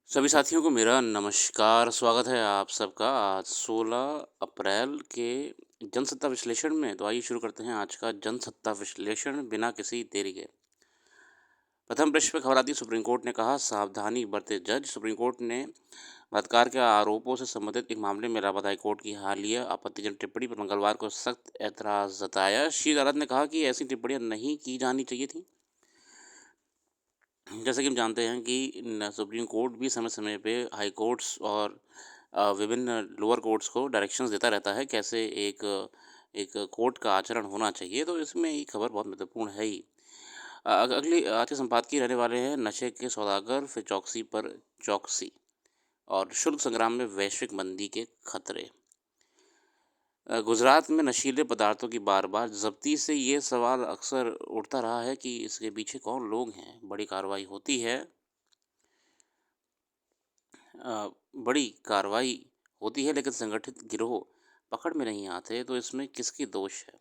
सभी साथियों को मेरा नमस्कार, स्वागत है आप सबका आज 16 अप्रैल के जनसत्ता विश्लेषण में। तो आइए शुरू करते हैं आज का जनसत्ता विश्लेषण बिना किसी देरी के। प्रथम पृष्ठ पे खबर आती है, सुप्रीम कोर्ट ने कहा सावधानी बरते जज। सुप्रीम कोर्ट ने बलात्कार के आरोपों से संबंधित एक मामले में इलाहाबाद हाई कोर्ट की हालिया आपत्तिजनक टिप्पणी पर मंगलवार को सख्त ऐतराज जताया। शीर्ष अदालत ने कहा कि ऐसी टिप्पणियां नहीं की जानी चाहिए थी। जैसे कि हम जानते हैं कि सुप्रीम कोर्ट भी समय समय पे हाई कोर्ट्स और विभिन्न लोअर कोर्ट्स को डायरेक्शंस देता रहता है कैसे एक एक कोर्ट का आचरण होना चाहिए। तो इसमें ये खबर बहुत महत्वपूर्ण है ही। अगली आज के संपादकीय रहने वाले हैं नशे के सौदागर फिर चौकसी पर चौकसी और शुल्क संग्राम में वैश्विक मंदी के खतरे। गुजरात में नशीले पदार्थों की बार बार जब्ती से ये सवाल अक्सर उठता रहा है कि इसके पीछे कौन लोग हैं। बड़ी कार्रवाई होती है, बड़ी कार्रवाई होती है लेकिन संगठित गिरोह पकड़ में नहीं आते। तो इसमें किसकी दोष है?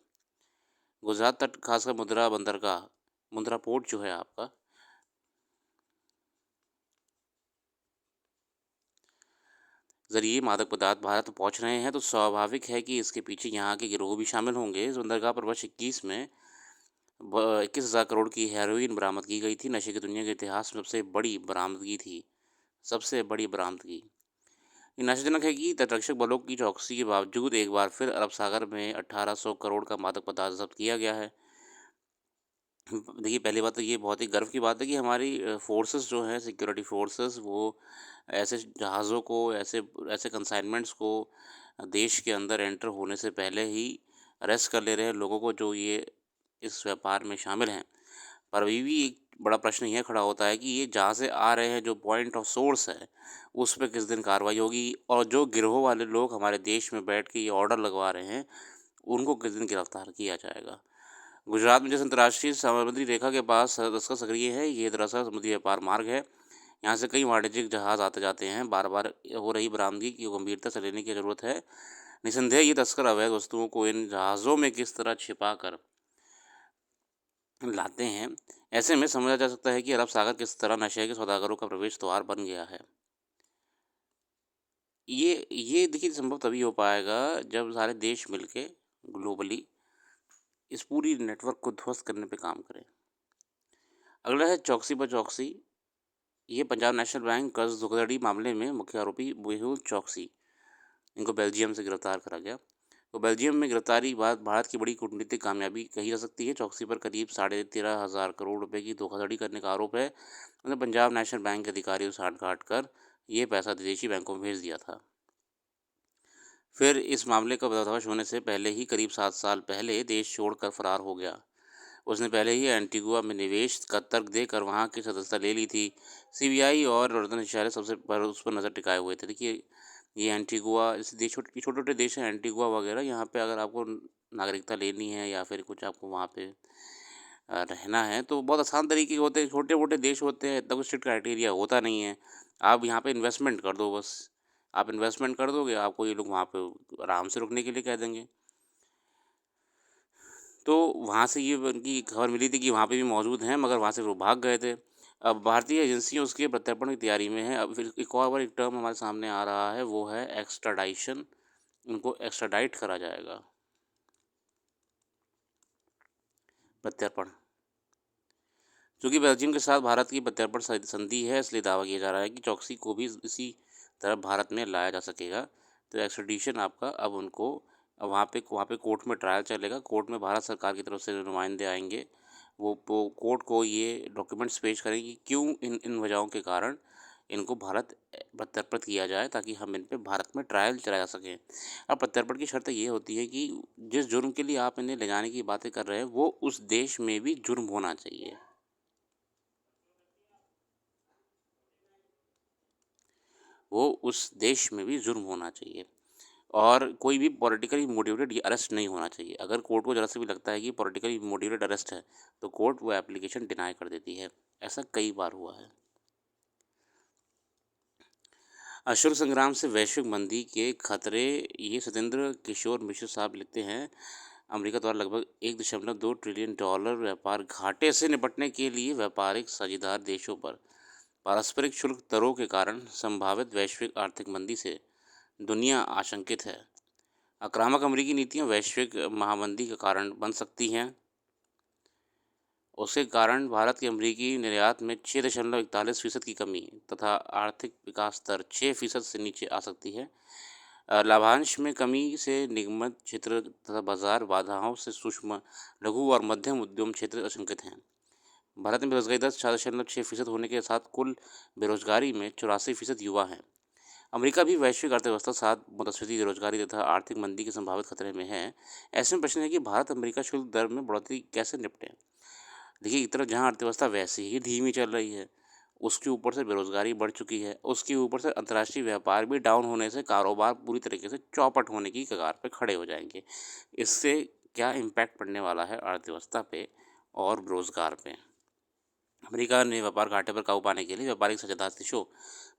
गुजरात तट खासकर मुंद्रा बंदरगाह, मुंद्रा पोर्ट जो है आपका, ज़रिए मादक पदार्थ भारत पहुंच रहे हैं तो स्वाभाविक है कि इसके पीछे यहाँ के गिरोह भी शामिल होंगे। इस बंदरगाह पर वर्ष 21 में 21,000 करोड़ की हेरोइन बरामद की गई थी। नशे की दुनिया के इतिहास में सबसे बड़ी बरामदगी थी, सबसे बड़ी बरामदगी। ये निराशाजनक है कि तटरक्षक बलों की चौकसी के बावजूद एक बार फिर अरब सागर में 1800 करोड़ का मादक पदार्थ जब्त किया गया है। देखिए, पहली बात तो ये बहुत ही गर्व की बात है कि हमारी फ़ोर्सेस जो हैं, सिक्योरिटी फ़ोर्सेस, वो ऐसे जहाज़ों को, ऐसे ऐसे कंसाइनमेंट्स को देश के अंदर एंटर होने से पहले ही अरेस्ट कर ले रहे हैं लोगों को जो ये इस व्यापार में शामिल हैं। पर अभी भी एक बड़ा प्रश्न ये खड़ा होता है कि ये जहाँ से आ रहे हैं, जो पॉइंट ऑफ सोर्स है, उस पे किस दिन कार्रवाई होगी और जो गिरोह वाले लोग हमारे देश में बैठ के ये ऑर्डर लगवा रहे हैं, उनको किस दिन गिरफ्तार किया जाएगा। गुजरात में जिस अंतर्राष्ट्रीय समुद्री रेखा के पास तस्कर सक्रिय है, ये दरअसल समुद्री व्यापार मार्ग है। यहाँ से कई वाणिज्यिक जहाज़ आते-जाते हैं। बार-बार हो रही बरामदगी की गंभीरता से लेने की ज़रूरत है। निस्संदेह ये तस्कर अवैध वस्तुओं को इन जहाज़ों में किस तरह छिपा कर लाते हैं। ऐसे में समझा जा सकता है कि अरब सागर किस तरह नशे के सौदागरों का प्रवेश द्वार बन गया है। ये देखिए संभव तभी हो पाएगा जब सारे देश मिलके ग्लोबली इस पूरी नेटवर्क को ध्वस्त करने पे काम करें। अगला है चौकसी पर चौकसी। ये पंजाब नेशनल बैंक कर्ज धोखाधड़ी मामले में मुख्य आरोपी मेहुल चौकसी, इनको बेल्जियम से गिरफ्तार करा गया। तो बेल्जियम में गिरफ्तारी के बाद भारत की बड़ी कूटनीतिक कामयाबी कही जा सकती है। चौकसी पर करीब 13,500 करोड़ रुपए की धोखाधड़ी करने का आरोप है। उन्हें पंजाब नेशनल बैंक के अधिकारियों से साठ गांठ कर ये पैसा विदेशी बैंकों में भेज दिया था। फिर इस मामले का पर्दाफाश होने से पहले ही करीब 7 साल पहले देश छोड़कर फरार हो गया। उसने पहले ही एंटीगुआ में निवेश का तर्क देकर वहाँ की सदस्यता ले ली थी। सीबीआई और नॉर्दर्न इशारे सबसे पर उस पर नज़र टिकाए हुए थे। देखिए, ये एंटीगुआ जैसे देश, छोटे-छोटे देश हैं एंटीगुआ वगैरह, यहाँ पे अगर आपको नागरिकता लेनी है या फिर कुछ आपको वहाँ पे रहना है तो बहुत आसान तरीके होते हैं। छोटे-मोटे देश होते हैं, इतना कुछ स्ट्रिक्ट क्राइटेरिया होता नहीं है। आप यहाँ पे इन्वेस्टमेंट कर दो बस। आप इन्वेस्टमेंट कर दोगे, आपको ये लोग वहाँ पे आराम से रुकने के लिए कह देंगे। तो वहाँ से ये उनकी खबर मिली थी कि वहाँ पे भी मौजूद हैं, मगर वहाँ से वो भाग गए थे। अब भारतीय एजेंसियाँ उसके प्रत्यर्पण की तैयारी में हैं। अब फिर एक और बार एक टर्म हमारे सामने आ रहा है, वो है एक्स्ट्राडाइशन। उनको एक्स्ट्राडाइट करा जाएगा, प्रत्यर्पण। चूँकि बेल्जियम के साथ भारत की प्रत्यर्पण संधि है, इसलिए दावा किया जा रहा है कि चौकसी को भी इसी तरह भारत में लाया जा सकेगा। तो एक्स्ट्राडिशन आपका अब उनको वहाँ पे कोर्ट में ट्रायल चलेगा। कोर्ट में भारत सरकार की तरफ से जो नुमाइंदे आएँगे, वो कोर्ट को ये डॉक्यूमेंट्स पेश करेंगे कि क्यों इन इन वजहों के कारण इनको भारत प्रत्यर्पित किया जाए, ताकि हम इन पे भारत में ट्रायल चलाया जा सके। अब प्रत्यर्पण की शर्त ये होती है कि जिस जुर्म के लिए आप इन्हें ले जाने की बातें कर रहे हैं, वो उस देश में भी जुर्म होना चाहिए। वो उस देश में भी जुर्म होना चाहिए और कोई भी पॉलिटिकली मोटिवेटेड ये अरेस्ट नहीं होना चाहिए। अगर कोर्ट को ज़रा से भी लगता है कि पॉलिटिकली मोटिवेटेड अरेस्ट है, तो कोर्ट वो एप्लीकेशन डिनाई कर देती है। ऐसा कई बार हुआ है। अशोक संग्राम से वैश्विक मंदी के खतरे, ये सत्येंद्र किशोर मिश्र साहब लिखते हैं। अमेरिका द्वारा लगभग 1.2 ट्रिलियन डॉलर व्यापार घाटे से निपटने के लिए व्यापारिक साझेदार देशों पर पारस्परिक शुल्क दरों के कारण संभावित वैश्विक आर्थिक मंदी से दुनिया आशंकित है। आक्रामक अमेरिकी नीतियां वैश्विक महामंदी का कारण बन सकती हैं। उसके कारण भारत के अमेरिकी निर्यात में 6.41% की कमी तथा आर्थिक विकास दर 6% से नीचे आ सकती है। लाभांश में कमी से निगमित क्षेत्र तथा बाजार बाधाओं से सूक्ष्म, लघु और मध्यम उद्यम क्षेत्र आशंकित हैं। भारत में बेरोजगारी दर 4.6% होने के साथ कुल बेरोजगारी में 84% युवा हैं। अमेरिका भी वैश्विक अर्थव्यवस्था के साथ मुद्रास्फीति, बेरोजगारी तथा आर्थिक मंदी के संभावित खतरे में है। ऐसे में प्रश्न है कि भारत अमेरिका शुल्क दर में बढ़ोतरी कैसे निपटे। देखिए, एक तरफ जहाँ अर्थव्यवस्था वैसे ही धीमी चल रही है, उसके ऊपर से बेरोजगारी बढ़ चुकी है, उसके ऊपर से अंतर्राष्ट्रीय व्यापार भी डाउन होने से कारोबार पूरी तरीके से चौपट होने की कगार पे खड़े हो जाएंगे। इससे क्या इम्पैक्ट पड़ने वाला है अर्थव्यवस्था पे और रोजगार पे। अमेरिका ने व्यापार घाटे पर काबू पाने के लिए व्यापारिक साझेदार देशों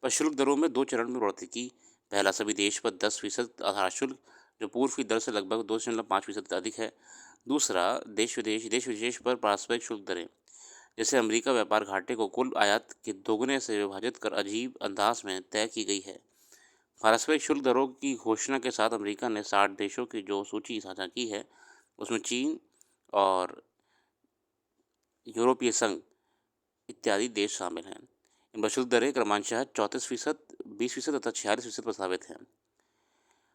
पर शुल्क दरों में 2 चरण में बढ़ोतरी की। पहला, सभी देश पर 10% आधार शुल्क, जो पूर्व की दर से लगभग 2.5% अधिक है। दूसरा, देश विशेष पर पारस्परिक शुल्क दरें, जैसे अमेरिका व्यापार घाटे को कुल आयात के दोगुने से विभाजित कर अजीब अंदाज में तय की गई है। पारस्परिक शुल्क दरों की घोषणा के साथ अमेरिका ने 60 देशों की जो सूची साझा की है, उसमें चीन और यूरोपीय संघ इत्यादि देश शामिल हैं। इन पर शुल्क दरें क्रमशः 34%, 20% तथा 46% प्रस्तावित हैं।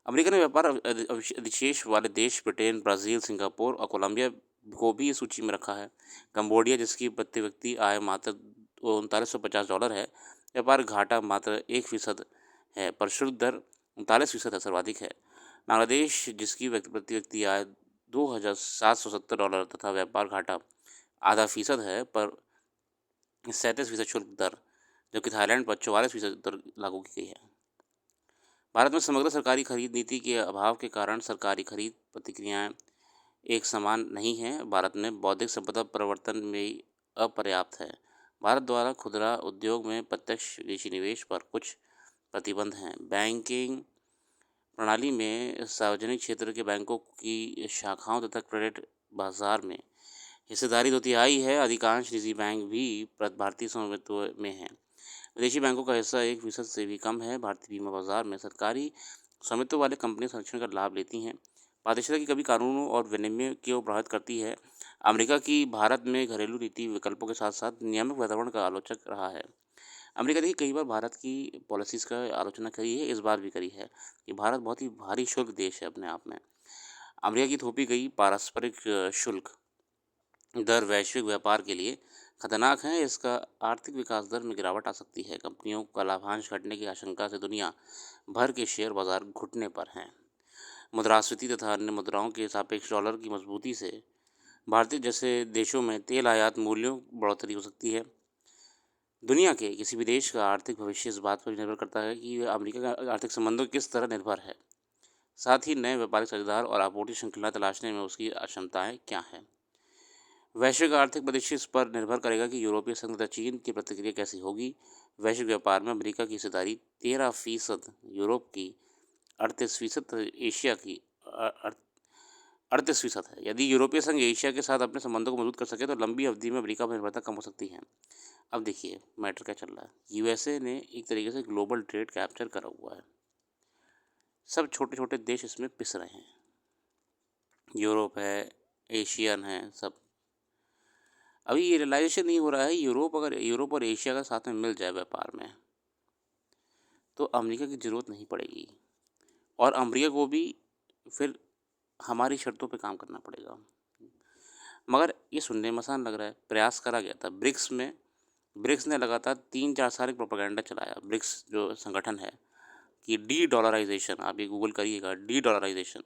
अमेरिका ने व्यापार अधिशेष वाले देश ब्रिटेन, ब्राज़ील, सिंगापुर और कोलंबिया को भी इस सूची में रखा है। कंबोडिया, जिसकी प्रति व्यक्ति आय मात्र $3950 है, व्यापार घाटा मात्र 1% है, पर शुल्क दर 39% है, सर्वाधिक है। बांग्लादेश, जिसकी प्रति व्यक्ति आय $2770 तथा व्यापार घाटा आधा फीसद है, पर 37% शुल्क दर, जबकि थाईलैंड पर 44% दर लागू की गई है। भारत में समग्र सरकारी खरीद नीति के अभाव के कारण सरकारी खरीद प्रतिक्रियाएं एक समान नहीं हैं। भारत में बौद्धिक संपदा प्रवर्तन में अपर्याप्त है। भारत द्वारा खुदरा उद्योग में प्रत्यक्ष विदेशी निवेश पर कुछ प्रतिबंध हैं। बैंकिंग प्रणाली में सार्वजनिक क्षेत्र के बैंकों की शाखाओं तथा क्रेडिट बाजार में हिस्सेदारी 2/3 है। अधिकांश निजी बैंक भी भारतीय स्वामित्व में हैं। विदेशी बैंकों का हिस्सा 1% से भी कम है। भारतीय बीमा बाजार में सरकारी स्वामित्व वाले कंपनियां संरक्षण का लाभ लेती हैं। पारदर्शिता की कमी कानूनों और विनियमन को प्रभावित करती है। अमेरिका की भारत में घरेलू नीति विकल्पों के साथ साथ नियामक वातावरण का आलोचक रहा है। अमेरिका देखिए कई बार भारत की पॉलिसीज़ का आलोचना करी है, इस बार भी करी है कि भारत बहुत ही भारी शुल्क देश है अपने आप में। अमेरिका की थोपी गई पारस्परिक शुल्क दर वैश्विक व्यापार के लिए खतरनाक है। इसका आर्थिक विकास दर में गिरावट आ सकती है। कंपनियों का लाभांश घटने की आशंका से दुनिया भर के शेयर बाजार घुटने पर हैं। मुद्रास्फीति तथा अन्य मुद्राओं के सापेक्ष डॉलर की मजबूती से भारतीय जैसे देशों में तेल आयात मूल्यों बढ़ोतरी हो सकती है। दुनिया के किसी भी देश का आर्थिक भविष्य इस बात पर निर्भर करता है कि वह अमेरिका का आर्थिक संबंधों किस तरह निर्भर है, साथ ही नए व्यापारिक साझेदार और आपूर्ति श्रृंखला तलाशने में उसकी क्षमताएं क्या हैं। वैश्विक आर्थिक परिदृश्य इस पर निर्भर करेगा कि यूरोपीय संघ तथा चीन की प्रतिक्रिया कैसी होगी। वैश्विक व्यापार में अमेरिका की हिस्सेदारी 13%, यूरोप की 38%, एशिया की 38% है। यदि यूरोपीय संघ एशिया के साथ अपने संबंधों को मजबूत कर सके तो लंबी अवधि में अमेरिका पर निर्भरता कम हो सकती है। अब देखिए मैटर क्या चल रहा है। यूएसए ने एक तरीके से ग्लोबल ट्रेड कैप्चर करा हुआ है। सब छोटे छोटे देश इसमें पिस रहे हैं। यूरोप है, एशियन है, सब। अभी ये रियलाइजेशन नहीं हो रहा है अगर यूरोप और एशिया का साथ में मिल जाए व्यापार में तो अमेरिका की ज़रूरत नहीं पड़ेगी और अमेरिका को भी फिर हमारी शर्तों पे काम करना पड़ेगा। मगर ये सुनने में आसान लग रहा है। प्रयास करा गया था ब्रिक्स ने लगातार 3-4 साल एक प्रोपेगेंडा चलाया। ब्रिक्स जो संगठन है कि डी डॉलराइजेशन, आप ये गूगल करिएगा, डी डॉलराइजेशन।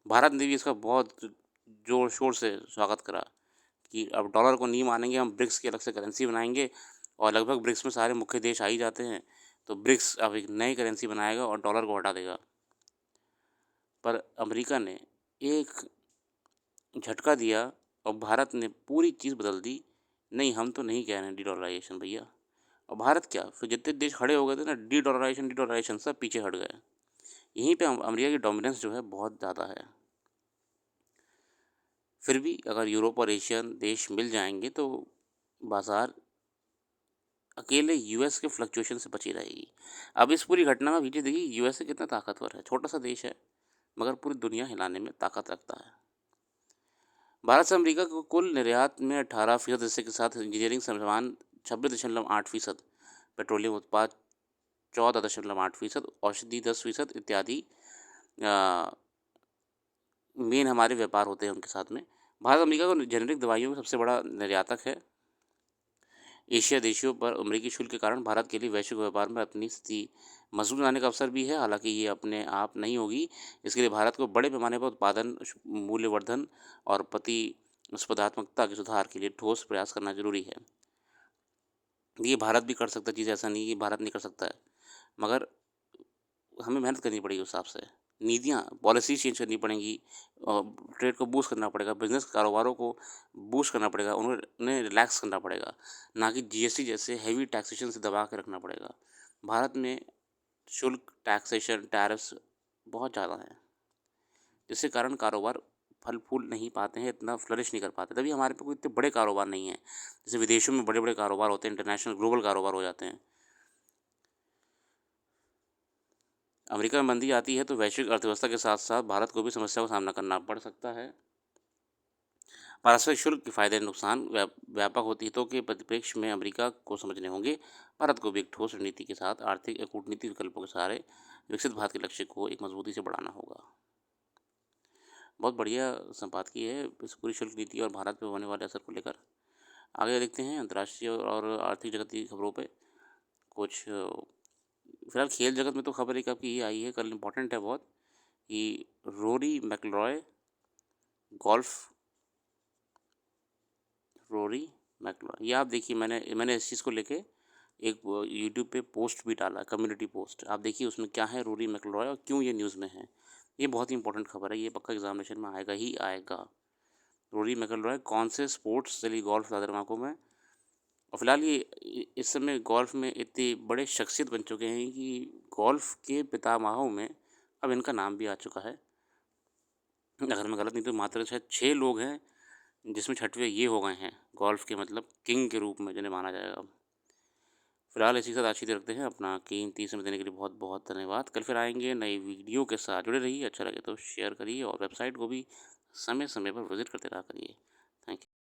भारत ने भी इसका बहुत जोर शोर से स्वागत करा कि अब डॉलर को नहीं मानेंगे, हम ब्रिक्स की अलग से करेंसी बनाएंगे। और लगभग ब्रिक्स में सारे मुख्य देश आ ही जाते हैं, तो ब्रिक्स अब एक नई करेंसी बनाएगा और डॉलर को हटा देगा। पर अमेरिका ने एक झटका दिया और भारत ने पूरी चीज़ बदल दी। नहीं, हम तो नहीं कह रहे हैं डी डॉलराइजेशन भैया। और भारत क्या, फिर जितने देश खड़े हो गए थे ना डी डॉलराइजेशन सब पीछे हट गए। यहीं पे अमेरिका की डोमिनेंस जो है बहुत ज़्यादा है। फिर भी अगर यूरोप और एशियन देश मिल जाएंगे तो बाज़ार अकेले यूएस के फ्लक्चुएशन से बची रहेगी। अब इस पूरी घटना में पीछे देखिए यूएसए कितना ताकतवर है, छोटा-सा देश है, मगर पूरी दुनिया हिलाने में ताकत रखता है। भारत से अमेरिका को कुल निर्यात में 18% हिस्से के साथ इंजीनियरिंग सामान 26.8%, पेट्रोलियम उत्पाद 14.8%, औषधि 10% इत्यादि अ, मेन हमारे व्यापार होते हैं उनके साथ में। भारत अमेरिका को जेनेरिक दवाइयों में सबसे बड़ा निर्यातक है। एशिया देशों पर अमेरिकी शुल्क के कारण भारत के लिए वैश्विक व्यापार में अपनी स्थिति मजबूत बनाने का अवसर भी है। हालाँकि ये अपने आप नहीं होगी। इसके लिए भारत को बड़े पैमाने पर उत्पादन, मूल्यवर्धन और प्रतिस्पर्धात्मकता के सुधार के लिए ठोस प्रयास करना ज़रूरी है। ये भारत भी कर सकता है चीज़, ऐसा नहीं है कि भारत नहीं कर सकता है। मगर हमें मेहनत करनी पड़ेगी उस हिसाब से। नीतियाँ, पॉलिसी चेंज करनी पड़ेंगी, ट्रेड को बूस्ट करना पड़ेगा, बिज़नेस कारोबारों को बूस्ट करना पड़ेगा, उन्हें रिलैक्स करना पड़ेगा, ना कि जीएसटी जैसे हेवी टैक्सेशन से दबा के रखना पड़ेगा। भारत में शुल्क, टैक्सेशन, टैरिफ्स बहुत ज़्यादा हैं, जिसके कारण कारोबार फल-फूल नहीं पाते हैं, इतना फ्लरिश नहीं कर पाते। तभी हमारे पे कोई इतने बड़े कारोबार नहीं हैं। जैसे विदेशों में बड़े-बड़े कारोबार होते हैं, इंटरनेशनल ग्लोबल कारोबार हो जाते हैं। अमेरिका में मंदी आती है तो वैश्विक अर्थव्यवस्था के साथ-साथ भारत को भी समस्या का सामना करना पड़ सकता है। पारस्परिक शुल्क के फायदे नुकसान व्यापक होती हितों के परिप्रेक्ष्य में अमेरिका को समझने होंगे। भारत को भी एक ठोस रणनीति के साथ आर्थिक या कूटनीतिक विकल्पों के सहारे विकसित भारत के लक्ष्य को एक मजबूती से बढ़ाना होगा। बहुत बढ़िया संपादकीय है इस पूरी शुल्क नीति और भारत पे होने वाले असर को लेकर। आगे देखते हैं अंतर्राष्ट्रीय और आर्थिक जगत की खबरों पे कुछ। फिलहाल खेल जगत में तो खबर एक आपकी ये आई है, कल इम्पोर्टेंट है बहुत, कि रोरी मैकइलरॉय गोल्फ रोरी मैकइलरॉय, ये आप देखिए, मैंने मैंने इस चीज़ को लेके एक यूट्यूब पे पोस्ट भी डाला, कम्युनिटी पोस्ट। आप देखिए उसमें क्या है रोरी मैकइलरॉय और क्यों ये न्यूज़ में है। ये बहुत ही इंपॉर्टेंट खबर है, ये पक्का एग्जामिनेशन में आएगा ही आएगा। रोरी मैकइलरॉय कौन से स्पोर्ट्स चली गोल्फ ज़्यादा दिमागों में। और फिलहाल ये इस समय गोल्फ में इतने बड़े शख्सियत बन चुके हैं कि गोल्फ के पितामहों में अब इनका नाम भी आ चुका है। अगर मैं गलत नहीं तो मात्र शायद 6 लोग हैं, जिसमें 6वें ये हो गए हैं गोल्फ के मतलब किंग के रूप में जिन्हें माना जाएगा अब। फिलहाल इसी के साथ आज ही रखते हैं। अपना कीमती समय देने के लिए बहुत बहुत धन्यवाद। कल फिर आएँगे नई वीडियो के साथ, जुड़े रहिए। अच्छा लगे तो शेयर करिए और वेबसाइट को भी समय-समय पर विज़िट करते रहा करिए। Thank you.